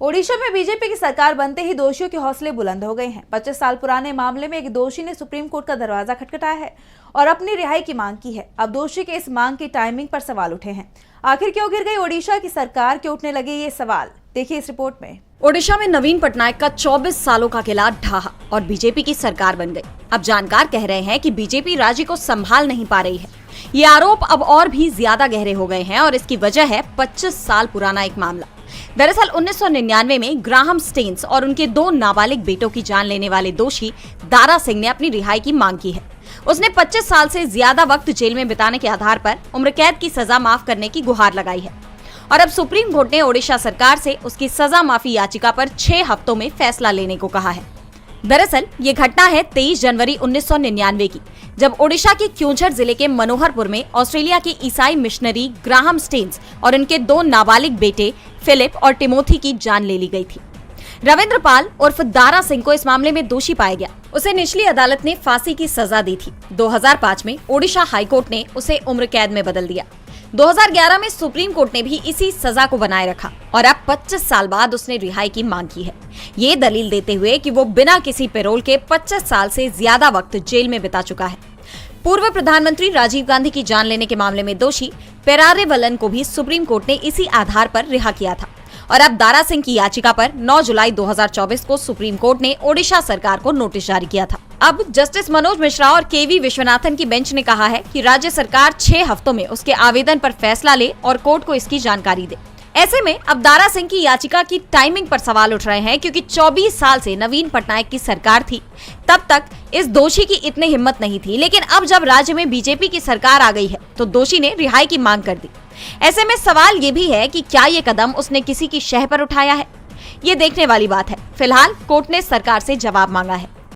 ओडिशा में बीजेपी की सरकार बनते ही दोषियों के हौसले बुलंद हो गए हैं। 25 साल पुराने मामले में एक दोषी ने सुप्रीम कोर्ट का दरवाजा खटखटाया है और अपनी रिहाई की मांग की है। अब दोषी के इस मांग की टाइमिंग पर सवाल उठे हैं। आखिर क्यों गिर गई ओडिशा की सरकार, क्यों उठने लगे ये सवाल, देखिए इस रिपोर्ट में। ओडिशा में नवीन पटनायक का 24 सालों का किला ढहा और बीजेपी की सरकार बन गई। अब जानकार कह रहे हैं कि बीजेपी राज्य को संभाल नहीं पा रही है। ये आरोप अब और भी ज्यादा गहरे हो गए हैं और इसकी वजह है 25 साल पुराना एक मामला। दरअसल 1999 में ग्राहम स्टेन्स और उनके 2 नाबालिग बेटों की जान लेने वाले दोषी दारा सिंह ने अपनी रिहाई की मांग की है। उसने 25 साल से ज्यादा वक्त जेल में बिताने के आधार पर उम्र कैद की सजा माफ करने की गुहार लगाई है और अब सुप्रीम कोर्ट ने ओडिशा सरकार से उसकी सजा माफी याचिका पर 6 हफ्तों में फैसला लेने को कहा है। दरअसल ये घटना है 23 जनवरी 1999 की, जब ओडिशा के क्योंझर जिले के मनोहरपुर में ऑस्ट्रेलिया के ईसाई मिशनरी ग्राहम स्टेन्स और उनके 2 नाबालिग बेटे फिलिप और टिमोथी की जान ले ली गई थी। रविंद्र पाल उर्फ दारा सिंह को इस मामले में दोषी पाया गया। उसे निचली अदालत ने फांसी की सजा दी थी। 2005 में ओडिशा हाईकोर्ट ने उसे उम्र कैद में बदल दिया। 2011 में सुप्रीम कोर्ट ने भी इसी सजा को बनाए रखा और अब 25 साल बाद उसने रिहाई की मांग की है, ये दलील देते हुए कि वो बिना किसी पैरोल के 25 साल से ज्यादा वक्त जेल में बिता चुका है। पूर्व प्रधानमंत्री राजीव गांधी की जान लेने के मामले में दोषी पेरारेवलन को भी सुप्रीम कोर्ट ने इसी आधार पर रिहा किया था और अब दारा सिंह की याचिका पर 9 जुलाई 2024 को सुप्रीम कोर्ट ने ओडिशा सरकार को नोटिस जारी किया था। अब जस्टिस मनोज मिश्रा और केवी विश्वनाथन की बेंच ने कहा है कि राज्य सरकार 6 हफ्तों में उसके आवेदन पर फैसला ले और कोर्ट को इसकी जानकारी दे। ऐसे में अब दारा सिंह की याचिका की टाइमिंग पर सवाल उठ रहे हैं, क्योंकि 24 साल से नवीन पटनायक की सरकार थी, तब तक इस दोषी की इतनी हिम्मत नहीं थी। लेकिन अब जब राज्य में बीजेपी की सरकार आ गई है तो दोषी ने रिहाई की मांग कर दी। ऐसे में सवाल ये भी है कि क्या ये कदम उसने किसी की शह पर उठाया है, ये देखने वाली बात है। फिलहाल कोर्ट ने सरकार से जवाब मांगा है।